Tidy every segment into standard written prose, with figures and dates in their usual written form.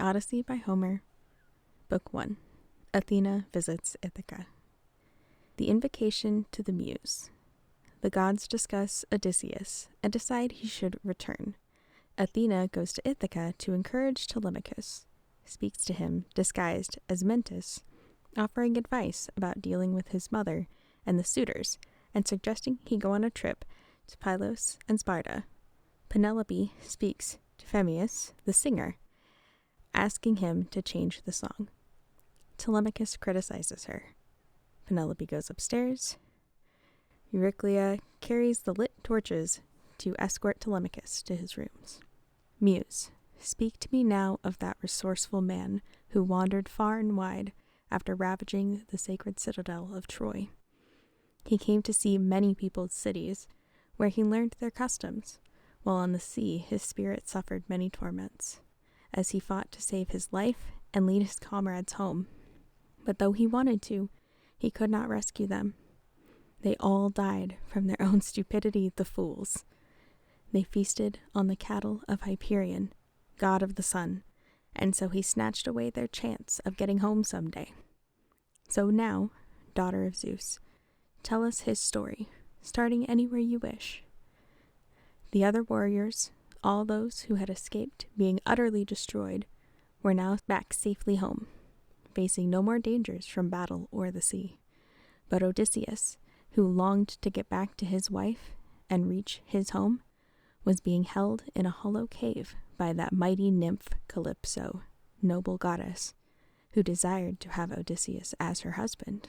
Odyssey by Homer, Book 1. Athena visits Ithaca. The invocation to the Muse. The gods discuss Odysseus and decide he should return. Athena goes to Ithaca to encourage Telemachus, speaks to him disguised as Mentis, offering advice about dealing with his mother and the suitors, and suggesting he go on a trip to Pylos and Sparta. Penelope speaks to Phemius, the singer, asking him to change the song. Telemachus criticizes her. Penelope goes upstairs. Euryclea carries the lit torches to escort Telemachus to his rooms. Muse, speak to me now of that resourceful man who wandered far and wide after ravaging the sacred citadel of Troy. He came to see many peopled cities, where he learned their customs, while on the sea his spirit suffered many torments, as he fought to save his life and lead his comrades home. But though he wanted to, he could not rescue them. They all died from their own stupidity, the fools. They feasted on the cattle of Hyperion, god of the sun, and so he snatched away their chance of getting home someday. So now, daughter of Zeus, tell us his story, starting anywhere you wish. The other warriors, all those who had escaped being utterly destroyed, were now back safely home, facing no more dangers from battle or the sea. But Odysseus, who longed to get back to his wife and reach his home, was being held in a hollow cave by that mighty nymph Calypso, noble goddess, who desired to have Odysseus as her husband.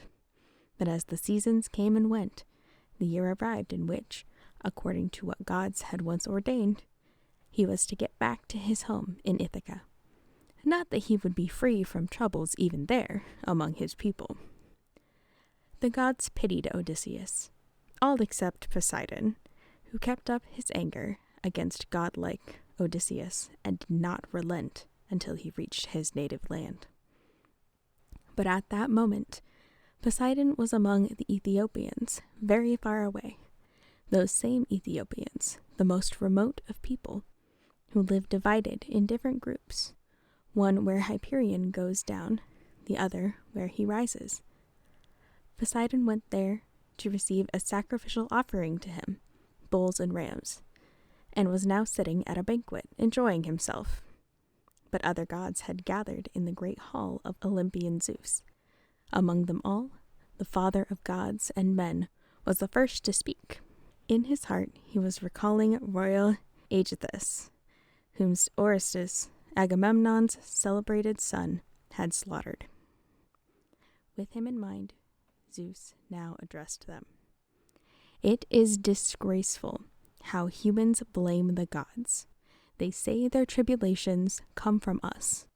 But as the seasons came and went, the year arrived in which, according to what gods had once ordained, he was to get back to his home in Ithaca. Not that he would be free from troubles even there, among his people. The gods pitied Odysseus, all except Poseidon, who kept up his anger against godlike Odysseus and did not relent until he reached his native land. But at that moment, Poseidon was among the Ethiopians, very far away, those same Ethiopians, the most remote of people, who live divided in different groups, one where Hyperion goes down, the other where he rises. Poseidon went there to receive a sacrificial offering to him, bulls and rams, and was now sitting at a banquet, enjoying himself. But other gods had gathered in the great hall of Olympian Zeus. Among them all, the father of gods and men was the first to speak. In his heart he was recalling royal Aegisthus, whom Orestes, Agamemnon's celebrated son, had slaughtered. With him in mind, Zeus now addressed them. It is disgraceful how humans blame the gods. They say their tribulations come from us,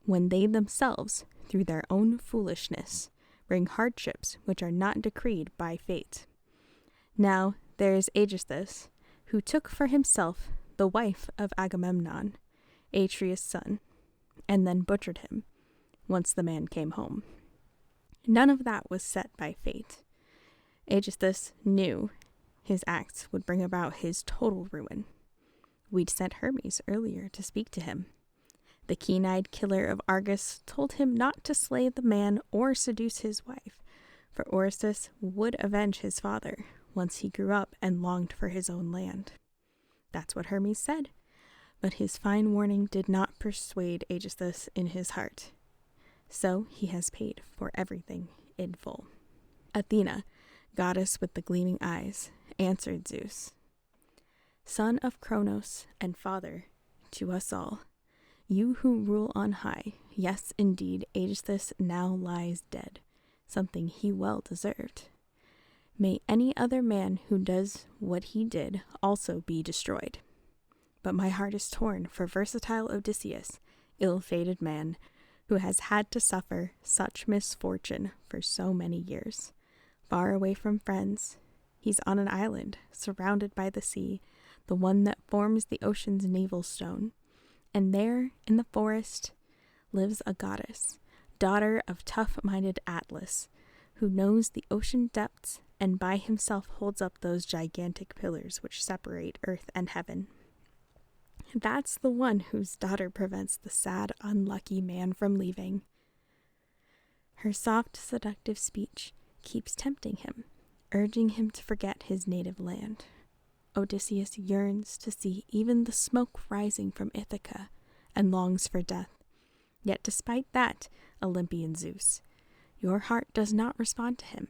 when they themselves, through their own foolishness, bring hardships which are not decreed by fate. Now there is Aegisthus, who took for himself the wife of Agamemnon, Atreus' son, and then butchered him, once the man came home. None of that was set by fate. Aegisthus knew his acts would bring about his total ruin. We'd sent Hermes earlier to speak to him. The keen-eyed killer of Argus told him not to slay the man or seduce his wife, for Orestes would avenge his father once he grew up and longed for his own land. That's what Hermes said, but his fine warning did not persuade Aegisthus in his heart. So he has paid for everything in full. Athena, goddess with the gleaming eyes, answered Zeus, "Son of Kronos and father to us all, you who rule on high, yes, indeed, Aegisthus now lies dead, something he well deserved. May any other man who does what he did also be destroyed. But my heart is torn for versatile Odysseus, ill-fated man, who has had to suffer such misfortune for so many years. Far away from friends, he's on an island, surrounded by the sea, the one that forms the ocean's navel stone. And there, in the forest, lives a goddess, daughter of tough-minded Atlas, who knows the ocean depths and by himself holds up those gigantic pillars which separate earth and heaven. That's the one whose daughter prevents the sad, unlucky man from leaving. Her soft, seductive speech keeps tempting him, urging him to forget his native land. Odysseus yearns to see even the smoke rising from Ithaca and longs for death. Yet despite that, Olympian Zeus, your heart does not respond to him.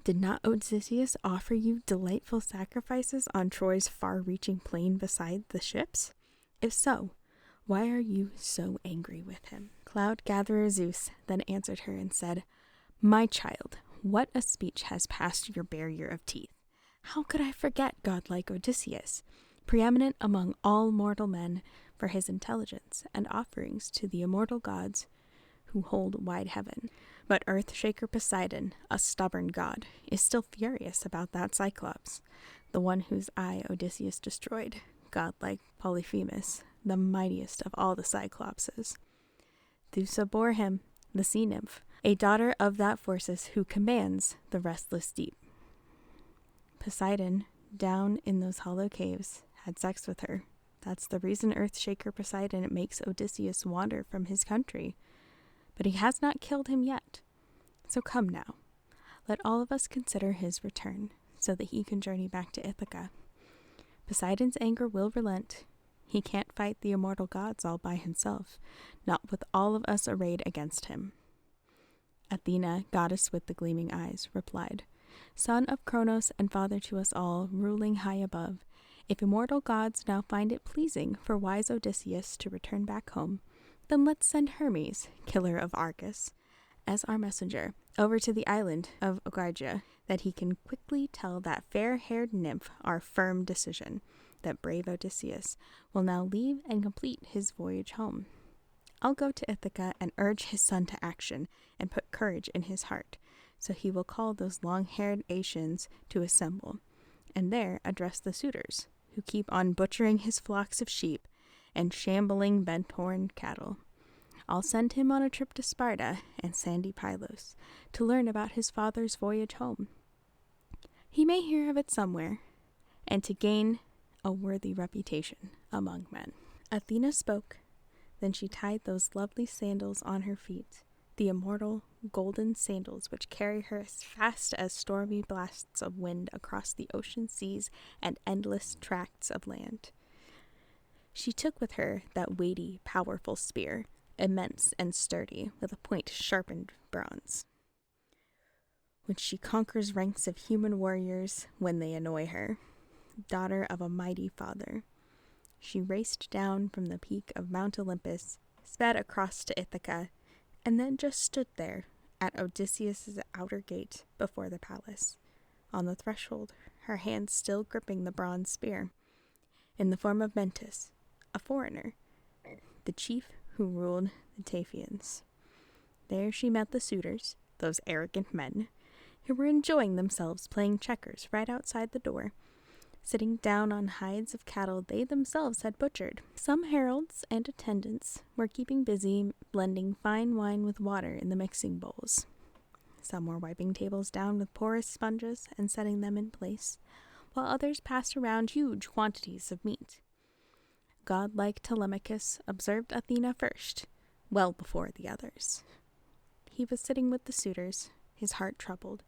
Did not Odysseus offer you delightful sacrifices on Troy's far-reaching plain beside the ships? If so, why are you so angry with him? Cloud-gatherer Zeus then answered her and said, My child, what a speech has passed your barrier of teeth. How could I forget godlike Odysseus, preeminent among all mortal men for his intelligence and offerings to the immortal gods who hold wide heaven? But Earthshaker Poseidon, a stubborn god, is still furious about that Cyclops, the one whose eye Odysseus destroyed, godlike Polyphemus, the mightiest of all the Cyclopses. Theusa bore him, the sea nymph, a daughter of that Phorcys who commands the restless deep. Poseidon, down in those hollow caves, had sex with her. That's the reason Earthshaker Poseidon makes Odysseus wander from his country. But he has not killed him yet. So come now, let all of us consider his return, so that he can journey back to Ithaca. Poseidon's anger will relent. He can't fight the immortal gods all by himself, not with all of us arrayed against him. Athena, goddess with the gleaming eyes, replied, Son of Cronos and father to us all, ruling high above, if immortal gods now find it pleasing for wise Odysseus to return back home, then let's send Hermes, killer of Argus, as our messenger, over to the island of Ogygia, that he can quickly tell that fair-haired nymph our firm decision, that brave Odysseus will now leave and complete his voyage home. I'll go to Ithaca and urge his son to action and put courage in his heart, so he will call those long-haired Aeacians to assemble, and there address the suitors, who keep on butchering his flocks of sheep and shambling bent-horn cattle. I'll send him on a trip to Sparta and sandy Pylos to learn about his father's voyage home. He may hear of it somewhere, and to gain a worthy reputation among men. Athena spoke, then she tied those lovely sandals on her feet, the immortal golden sandals which carry her as fast as stormy blasts of wind across the ocean seas and endless tracts of land. She took with her that weighty, powerful spear, immense and sturdy, with a point sharpened bronze, which she conquers ranks of human warriors when they annoy her. Daughter of a mighty father, she raced down from the peak of Mount Olympus, sped across to Ithaca, and then just stood there at Odysseus' outer gate before the palace, on the threshold, her hand still gripping the bronze spear, in the form of Mentis, a foreigner, the chief who ruled the Taphians. There she met the suitors, those arrogant men, who were enjoying themselves playing checkers right outside the door, sitting down on hides of cattle they themselves had butchered. Some heralds and attendants were keeping busy blending fine wine with water in the mixing bowls. Some were wiping tables down with porous sponges and setting them in place, while others passed around huge quantities of meat. Godlike Telemachus observed Athena first, well before the others. He was sitting with the suitors, his heart troubled,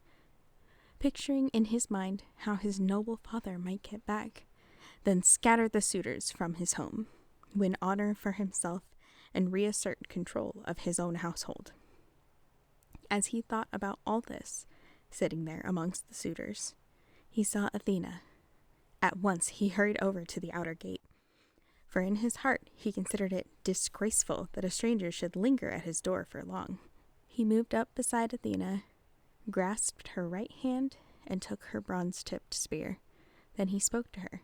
picturing in his mind how his noble father might get back, then scatter the suitors from his home, win honor for himself, and reassert control of his own household. As he thought about all this, sitting there amongst the suitors, he saw Athena. At once he hurried over to the outer gate, for in his heart he considered it disgraceful that a stranger should linger at his door for long. He moved up beside Athena, grasped her right hand, and took her bronze-tipped spear. Then he spoke to her.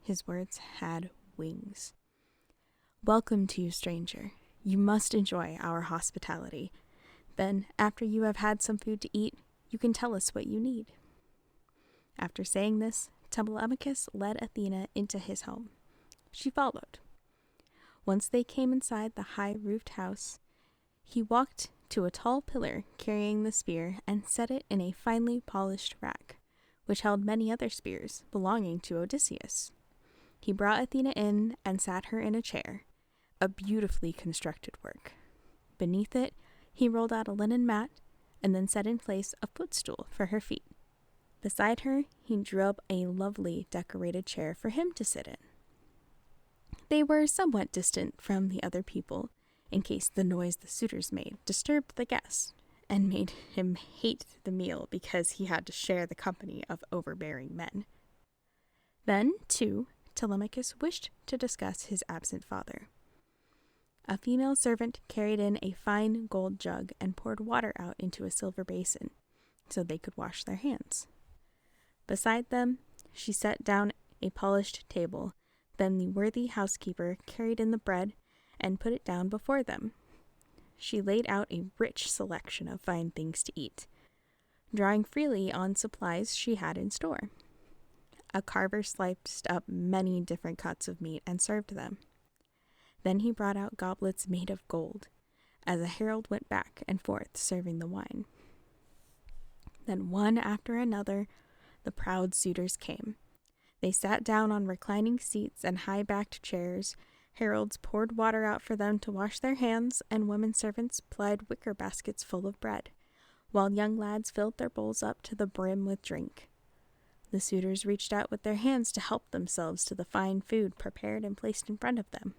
His words had wings. Welcome to you, stranger. You must enjoy our hospitality. Then, after you have had some food to eat, you can tell us what you need. After saying this, Telemachus led Athena into his home. She followed. Once they came inside the high-roofed house, he walked to a tall pillar carrying the spear and set it in a finely polished rack, which held many other spears belonging to Odysseus. He brought Athena in and sat her in a chair, a beautifully constructed work. Beneath it, he rolled out a linen mat and then set in place a footstool for her feet. Beside her, he drew up a lovely decorated chair for him to sit in. They were somewhat distant from the other people, in case the noise the suitors made disturbed the guest and made him hate the meal because he had to share the company of overbearing men. Then, too, Telemachus wished to discuss his absent father. A female servant carried in a fine gold jug and poured water out into a silver basin, so they could wash their hands. Beside them, she set down a polished table. Then the worthy housekeeper carried in the bread and put it down before them. She laid out a rich selection of fine things to eat, drawing freely on supplies she had in store. A carver sliced up many different cuts of meat and served them. Then he brought out goblets made of gold, as a herald went back and forth serving the wine. Then one after another, the proud suitors came. They sat down on reclining seats and high-backed chairs. Heralds poured water out for them to wash their hands, and women servants plied wicker baskets full of bread, while young lads filled their bowls up to the brim with drink. The suitors reached out with their hands to help themselves to the fine food prepared and placed in front of them.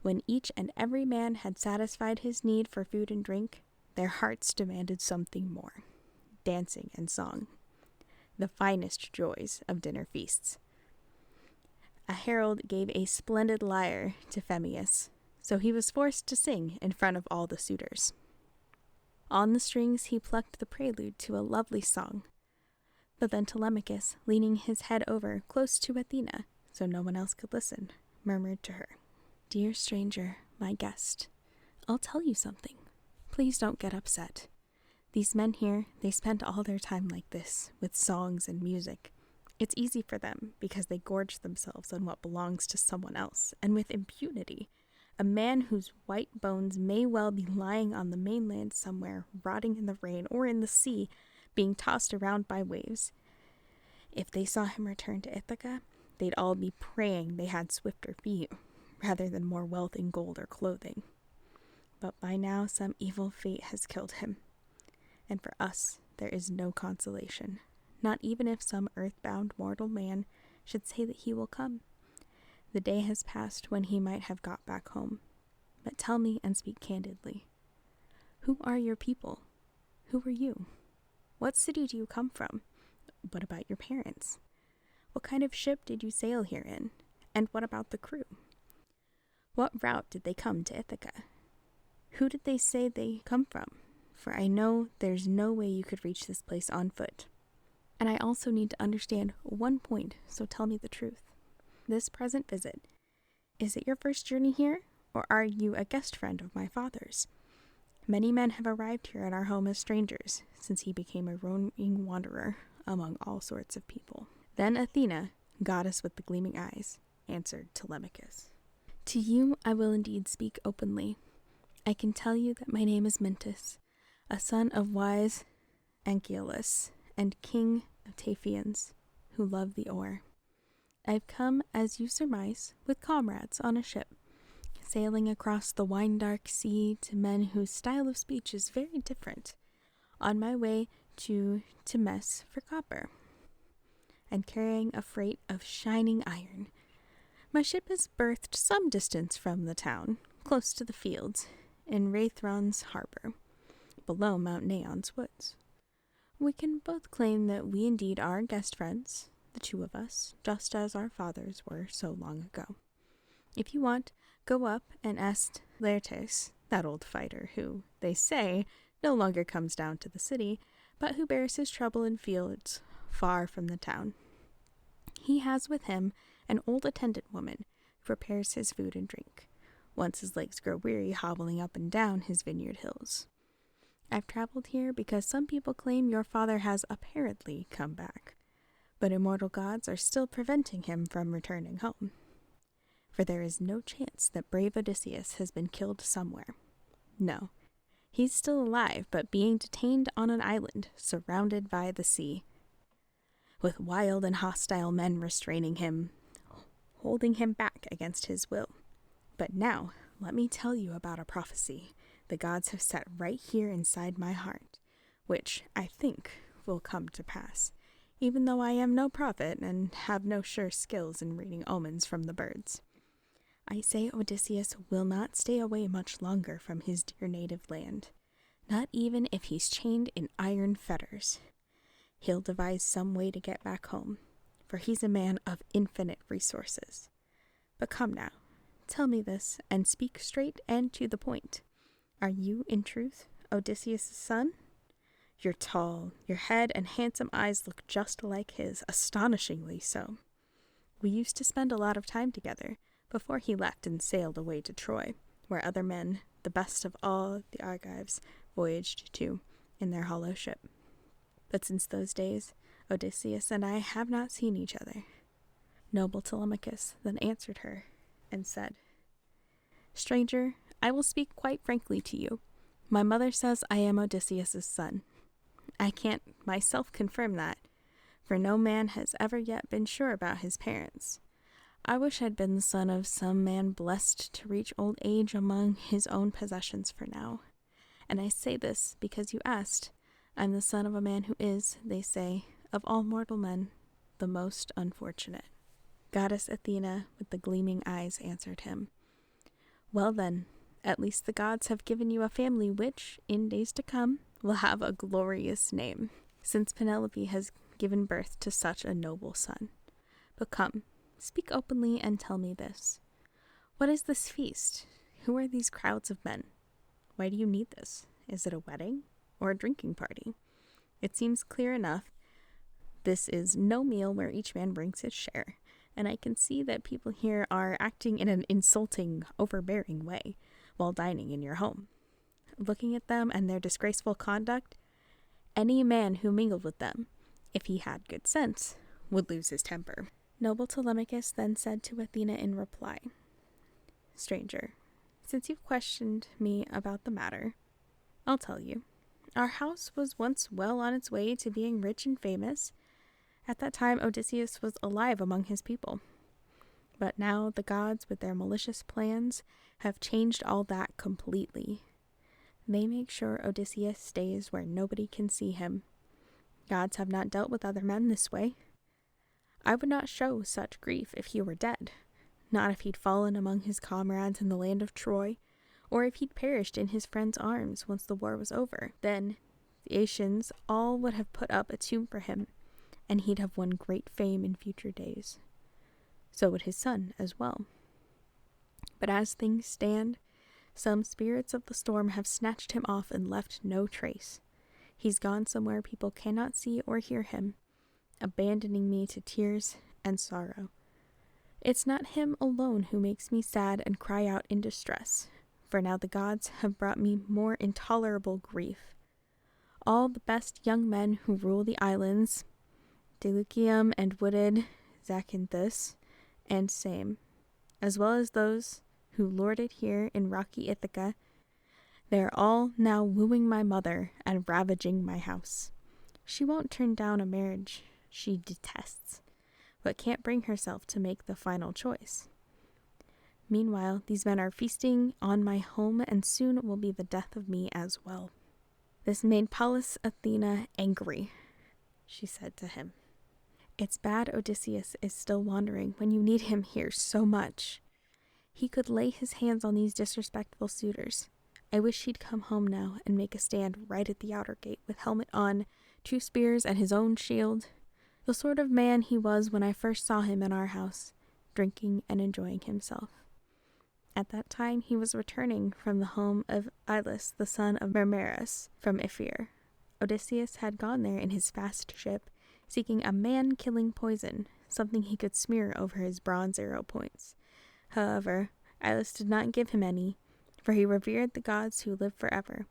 When each and every man had satisfied his need for food and drink, their hearts demanded something more: dancing and song, the finest joys of dinner feasts. A herald gave a splendid lyre to Phemius, so he was forced to sing in front of all the suitors. On the strings he plucked the prelude to a lovely song, but then Telemachus, leaning his head over close to Athena so no one else could listen, murmured to her, "Dear stranger, my guest, I'll tell you something. Please don't get upset. These men here, they spend all their time like this, with songs and music. It's easy for them because they gorge themselves on what belongs to someone else, and with impunity. A man whose white bones may well be lying on the mainland somewhere, rotting in the rain or in the sea, being tossed around by waves. If they saw him return to Ithaca, they'd all be praying they had swifter feet, rather than more wealth in gold or clothing. But by now some evil fate has killed him, and for us there is no consolation, not even if some earthbound mortal man should say that he will come. The day has passed when he might have got back home. But tell me and speak candidly. Who are your people? Who are you? What city do you come from? What about your parents? What kind of ship did you sail here in? And what about the crew? What route did they come to Ithaca? Who did they say they come from? For I know there's no way you could reach this place on foot. And I also need to understand one point, so tell me the truth. This present visit, is it your first journey here, or are you a guest friend of my father's? Many men have arrived here at our home as strangers, since he became a roaming wanderer among all sorts of people. Then Athena, goddess with the gleaming eyes, answered Telemachus. To you I will indeed speak openly. I can tell you that my name is Mentis, a son of wise Anchialus, and king of Taphians, who love the oar. I've come, as you surmise, with comrades on a ship, sailing across the wine-dark sea to men whose style of speech is very different, on my way to mess for copper, and carrying a freight of shining iron. My ship is berthed some distance from the town, close to the fields, in Raithron's harbor, below Mount Neon's woods. We can both claim that we indeed are guest friends, the two of us, just as our fathers were so long ago. If you want, go up and ask Laertes, that old fighter who, they say, no longer comes down to the city, but who bears his trouble in fields far from the town. He has with him an old attendant woman who prepares his food and drink, once his legs grow weary hobbling up and down his vineyard hills. I've traveled here because some people claim your father has apparently come back, but immortal gods are still preventing him from returning home. For there is no chance that brave Odysseus has been killed somewhere. No, he's still alive, but being detained on an island surrounded by the sea, with wild and hostile men restraining him, holding him back against his will. But now, let me tell you about a prophecy the gods have set right here inside my heart, which I think will come to pass, even though I am no prophet and have no sure skills in reading omens from the birds. I say Odysseus will not stay away much longer from his dear native land, not even if he's chained in iron fetters. He'll devise some way to get back home, for he's a man of infinite resources. But come now, tell me this, and speak straight and to the point. Are you, in truth, Odysseus' son? You're tall, your head and handsome eyes look just like his, astonishingly so. We used to spend a lot of time together, before he left and sailed away to Troy, where other men, the best of all the Argives, voyaged to in their hollow ship. But since those days, Odysseus and I have not seen each other. Noble Telemachus then answered her, and said, Stranger, I will speak quite frankly to you. My mother says I am Odysseus' son. I can't myself confirm that, for no man has ever yet been sure about his parents. I wish I'd been the son of some man blessed to reach old age among his own possessions for now. And I say this because you asked. I'm the son of a man who is, they say, of all mortal men, the most unfortunate. Goddess Athena, with the gleaming eyes, answered him, Well then, at least the gods have given you a family which, in days to come, will have a glorious name, since Penelope has given birth to such a noble son. But come, speak openly and tell me this. What is this feast? Who are these crowds of men? Why do you need this? Is it a wedding or a drinking party? It seems clear enough. This is no meal where each man brings his share, and I can see that people here are acting in an insulting, overbearing way while dining in your home. Looking at them and their disgraceful conduct, any man who mingled with them, if he had good sense, would lose his temper. Noble Telemachus then said to Athena in reply, Stranger, since you've questioned me about the matter, I'll tell you. Our house was once well on its way to being rich and famous. At that time, Odysseus was alive among his people. But now the gods, with their malicious plans, have changed all that completely. They make sure Odysseus stays where nobody can see him. Gods have not dealt with other men this way. I would not show such grief if he were dead, not if he'd fallen among his comrades in the land of Troy, or if he'd perished in his friends' arms once the war was over. Then the Aeacians all would have put up a tomb for him, and he'd have won great fame in future days. So would his son as well. But as things stand, some spirits of the storm have snatched him off and left no trace. He's gone somewhere people cannot see or hear him, abandoning me to tears and sorrow. It's not him alone who makes me sad and cry out in distress, for now the gods have brought me more intolerable grief. All the best young men who rule the islands, Delucium and wooded Zacynthus and Same, as well as those who lord it here in rocky Ithaca, they are all now wooing my mother and ravaging my house. She won't turn down a marriage she detests, but can't bring herself to make the final choice. Meanwhile, these men are feasting on my home, and soon it will be the death of me as well. This made Pallas Athena angry. She said to him, It's bad Odysseus is still wandering when you need him here so much. He could lay his hands on these disrespectful suitors. I wish he'd come home now and make a stand right at the outer gate with helmet on, 2 spears and his own shield. The sort of man he was when I first saw him in our house, drinking and enjoying himself. At that time he was returning from the home of Ilus, the son of Mermerus, from Ephyre. Odysseus had gone there in his fast ship, seeking a man-killing poison, something he could smear over his bronze arrow points. However, Ilus did not give him any, for he revered the gods who live forever.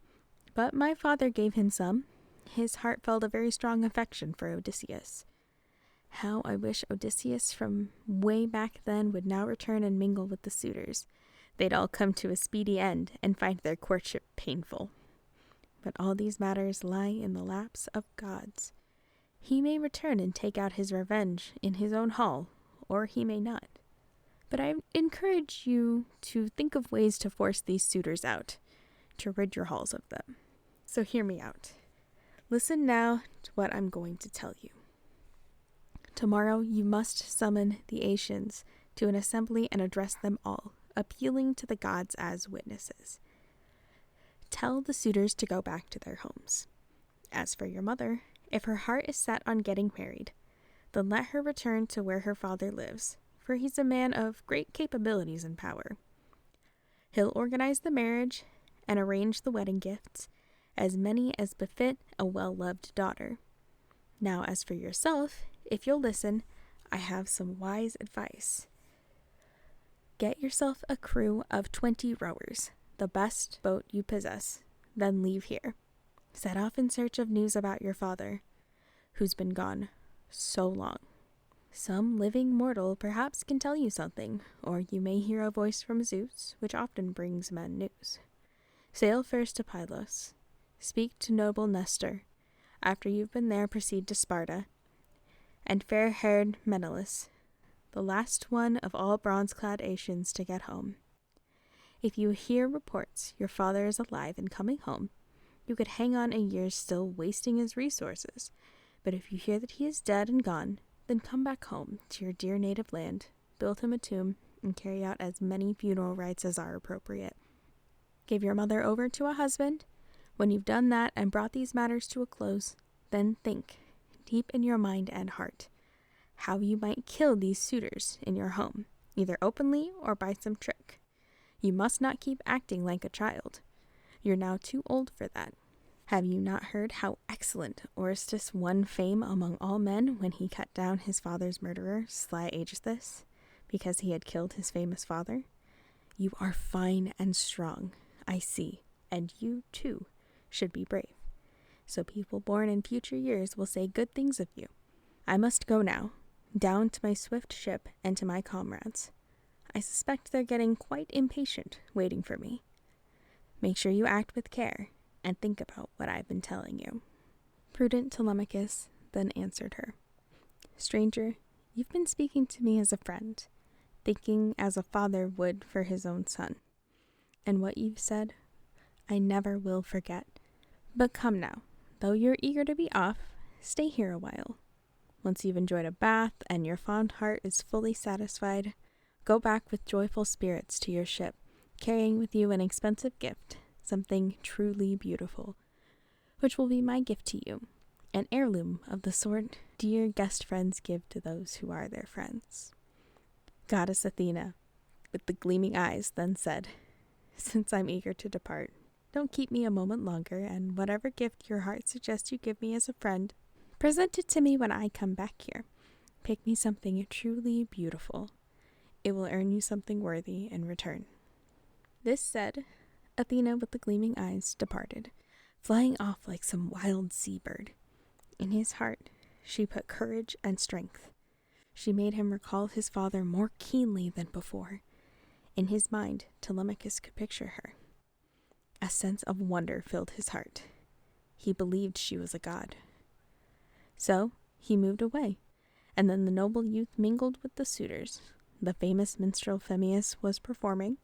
But my father gave him some. His heart felt a very strong affection for Odysseus. How I wish Odysseus from way back then would now return and mingle with the suitors. They'd all come to a speedy end and find their courtship painful. But all these matters lie in the laps of gods. He may return and take out his revenge in his own hall, or he may not. But I encourage you to think of ways to force these suitors out, to rid your halls of them. So hear me out. Listen now to what I'm going to tell you. Tomorrow you must summon the Asians to an assembly and address them all, appealing to the gods as witnesses. Tell the suitors to go back to their homes. As for your mother, if her heart is set on getting married, then let her return to where her father lives, for he's a man of great capabilities and power. He'll organize the marriage and arrange the wedding gifts, as many as befit a well-loved daughter. Now, as for yourself, if you'll listen, I have some wise advice. Get yourself a crew of 20 rowers, the best boat you possess, then leave here. Set off in search of news about your father, who's been gone so long. Some living mortal perhaps can tell you something, or you may hear a voice from Zeus, which often brings men news. Sail first to Pylos. Speak to noble Nestor. After you've been there, proceed to Sparta, and fair-haired Menelaus, the last one of all bronze-clad Asians to get home. If you hear reports your father is alive and coming home, you could hang on a year still wasting his resources. But if you hear that he is dead and gone, then come back home to your dear native land, build him a tomb, and carry out as many funeral rites as are appropriate. Give your mother over to a husband. When you've done that and brought these matters to a close, then think, deep in your mind and heart, how you might kill these suitors in your home, either openly or by some trick. You must not keep acting like a child. You're now too old for that. Have you not heard how excellent Orestes won fame among all men when he cut down his father's murderer, sly Aegisthus, because he had killed his famous father? You are fine and strong, I see, and you, too, should be brave. So people born in future years will say good things of you. I must go now, down to my swift ship and to my comrades. I suspect they're getting quite impatient, waiting for me. Make sure you act with care, and think about what I've been telling you. Prudent Telemachus then answered her, Stranger, you've been speaking to me as a friend, thinking as a father would for his own son. And what you've said, I never will forget. But come now, though you're eager to be off, stay here a while. Once you've enjoyed a bath and your fond heart is fully satisfied, go back with joyful spirits to your ship, carrying with you an expensive gift, something truly beautiful, which will be my gift to you, an heirloom of the sort dear guest friends give to those who are their friends. Goddess Athena, with the gleaming eyes, then said, Since I'm eager to depart, don't keep me a moment longer, and whatever gift your heart suggests you give me as a friend, present it to me when I come back here. Pick me something truly beautiful. It will earn you something worthy in return. This said, Athena with the gleaming eyes departed, flying off like some wild sea-bird. In his heart, she put courage and strength. She made him recall his father more keenly than before. In his mind, Telemachus could picture her. A sense of wonder filled his heart. He believed she was a god. So he moved away, and then the noble youth mingled with the suitors. The famous minstrel Phemius was performing,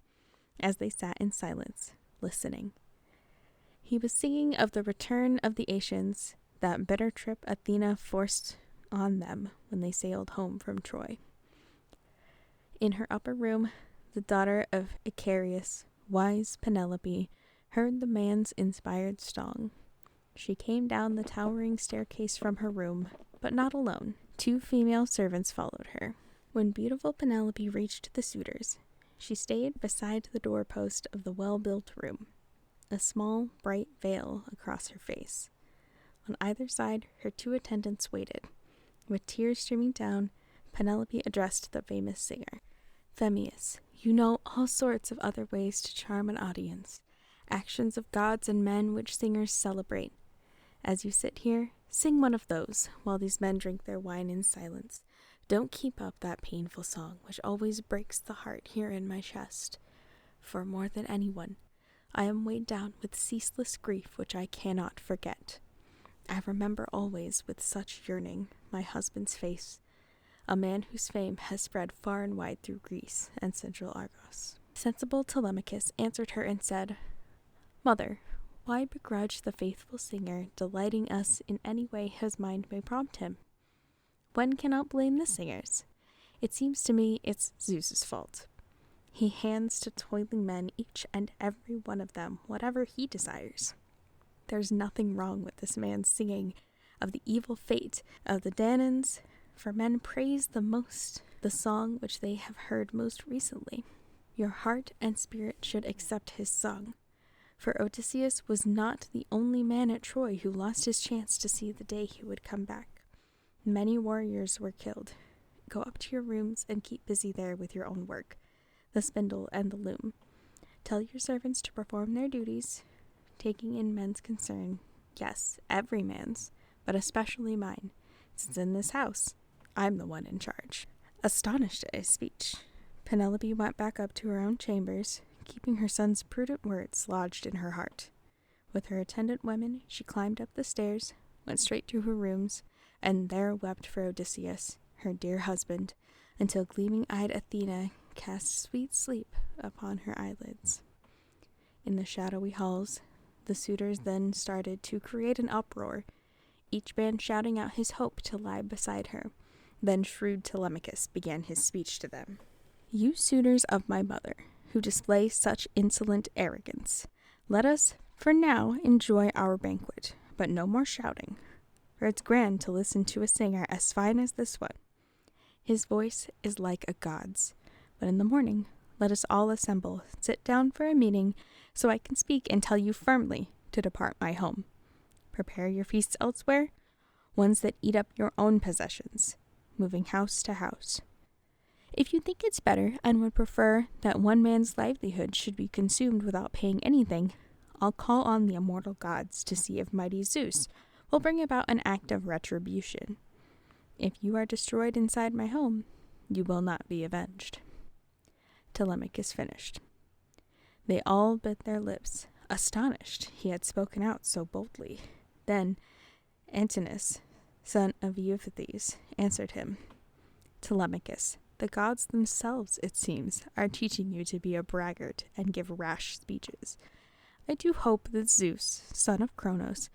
as they sat in silence, listening. He was singing of the return of the Asians, that bitter trip Athena forced on them when they sailed home from Troy. In her upper room, the daughter of Icarius, wise Penelope, heard the man's inspired song. She came down the towering staircase from her room, but not alone. 2 female servants followed her. When beautiful Penelope reached the suitors, she stayed beside the doorpost of the well-built room, a small, bright veil across her face. On either side, her 2 attendants waited. With tears streaming down, Penelope addressed the famous singer. Phemius, you know all sorts of other ways to charm an audience, actions of gods and men which singers celebrate. As you sit here, sing one of those, while these men drink their wine in silence. Don't keep up that painful song which always breaks the heart here in my chest. For more than anyone, I am weighed down with ceaseless grief which I cannot forget. I remember always with such yearning my husband's face. a man whose fame has spread far and wide through Greece and central Argos. Sensible Telemachus answered her and said, Mother, why begrudge the faithful singer delighting us in any way his mind may prompt him? One cannot blame the singers. It seems to me it's Zeus's fault. He hands to toiling men each and every one of them whatever he desires. There's nothing wrong with this man's singing of the evil fate of the Danaans, for men praise the most the song which they have heard most recently. Your heart and spirit should accept his song, for Odysseus was not the only man at Troy who lost his chance to see the day he would come back. Many warriors were killed. Go up to your rooms and keep busy there with your own work, the spindle and the loom. Tell your servants to perform their duties, taking in men's concern, yes, every man's, but especially mine, since in this house, I'm the one in charge. Astonished at his speech, Penelope went back up to her own chambers, keeping her son's prudent words lodged in her heart. With her attendant women, she climbed up the stairs, went straight to her rooms, and there wept for Odysseus, her dear husband, until gleaming-eyed Athena cast sweet sleep upon her eyelids. In the shadowy halls, the suitors then started to create an uproar, each man shouting out his hope to lie beside her. Then shrewd Telemachus began his speech to them. You suitors of my mother, who display such insolent arrogance, let us, for now, enjoy our banquet, but no more shouting, for it's grand to listen to a singer as fine as this one. His voice is like a god's, but in the morning, let us all assemble, sit down for a meeting, so I can speak and tell you firmly to depart my home. Prepare your feasts elsewhere, ones that eat up your own possessions, moving house to house. If you think it's better and would prefer that one man's livelihood should be consumed without paying anything, I'll call on the immortal gods to see if mighty Zeus will bring about an act of retribution. If you are destroyed inside my home, you will not be avenged. Telemachus finished. They all bit their lips, astonished he had spoken out so boldly. Then Antinous, son of Euphates, answered him. Telemachus, the gods themselves, it seems, are teaching you to be a braggart and give rash speeches. I do hope that Zeus, son of Cronos,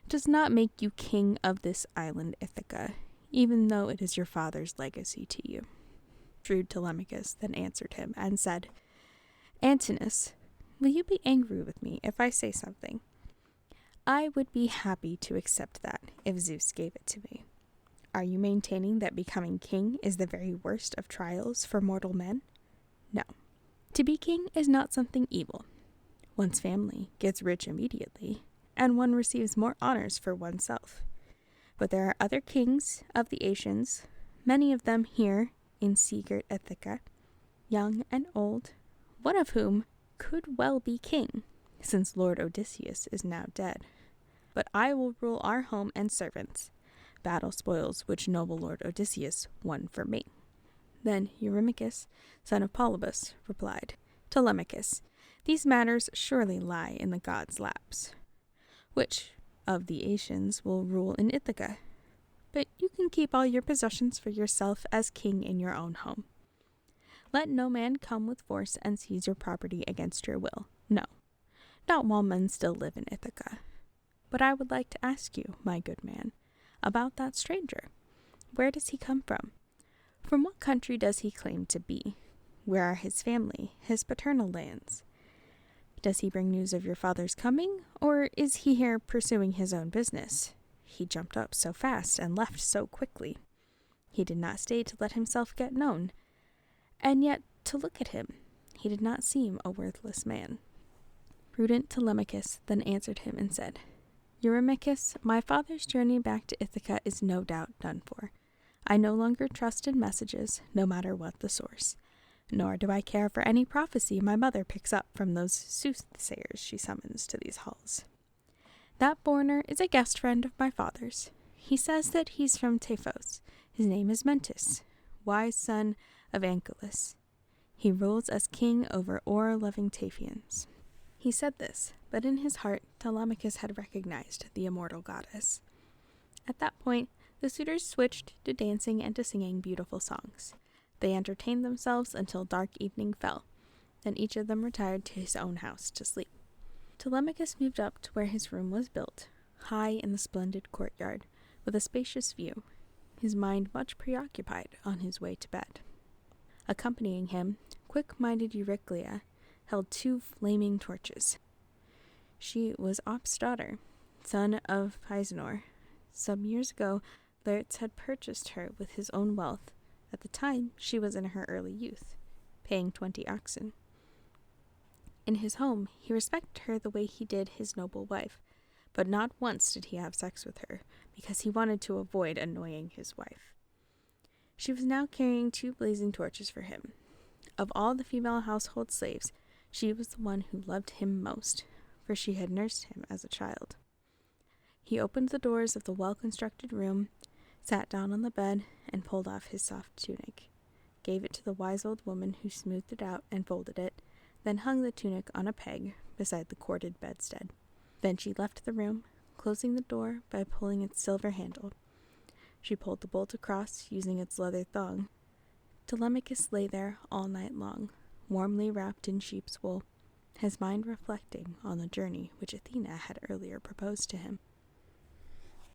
does not make you king of this island Ithaca, even though it is your father's legacy to you. Shrewd Telemachus then answered him and said, Antinous, will you be angry with me if I say something? I would be happy to accept that if Zeus gave it to me. Are you maintaining that becoming king is the very worst of trials for mortal men? No. To be king is not something evil. One's family gets rich immediately, and one receives more honors for oneself. But there are other kings of the Asians, many of them here in sea-girt Ithaca, young and old, one of whom could well be king, since Lord Odysseus is now dead. But I will rule our home and servants, battle spoils which noble Lord Odysseus won for me. Then Eurymachus, son of Polybus, replied, Telemachus, these matters surely lie in the gods' laps. Which of the Asians will rule in Ithaca? But you can keep all your possessions for yourself as king in your own home. Let no man come with force and seize your property against your will. No, not while men still live in Ithaca. But I would like to ask you, my good man, about that stranger. Where does he come from? From what country does he claim to be? Where are his family, his paternal lands? Does he bring news of your father's coming, or is he here pursuing his own business? He jumped up so fast and left so quickly. He did not stay to let himself get known, and yet, to look at him, he did not seem a worthless man. Prudent Telemachus then answered him and said, Eurymachus, my father's journey back to Ithaca is no doubt done for. I no longer trust in messages, no matter what the source. Nor do I care for any prophecy my mother picks up from those soothsayers she summons to these halls. That foreigner is a guest friend of my father's. He says that he's from Tephos. His name is Mentis, wise son of Anchialus. He rules as king over ore-loving Taphians. He said this, but in his heart Telemachus had recognized the immortal goddess. At that point, the The suitors switched to dancing and to singing beautiful songs. They entertained themselves until dark evening fell. Then each of them retired to his own house to sleep. Telemachus moved up to where his room was built, high in the splendid courtyard, with a spacious view, his mind much preoccupied on his way to bed. Accompanying him, quick-minded Euryclea held 2 flaming torches. She was Op's daughter, son of Pisanor. Some years ago, Laertes had purchased her with his own wealth. At the time, she was in her early youth, paying 20 oxen. In his home, he respected her the way he did his noble wife, but not once did he have sex with her, because he wanted to avoid annoying his wife. She was now carrying 2 blazing torches for him. Of all the female household slaves, she was the one who loved him most, for she had nursed him as a child. He opened the doors of the well-constructed room, sat down on the bed, and pulled off his soft tunic, gave it to the wise old woman who smoothed it out and folded it, then hung the tunic on a peg beside the corded bedstead. Then she left the room, closing the door by pulling its silver handle. She pulled the bolt across, using its leather thong. Telemachus lay there all night long, warmly wrapped in sheep's wool, his mind reflecting on the journey which Athena had earlier proposed to him.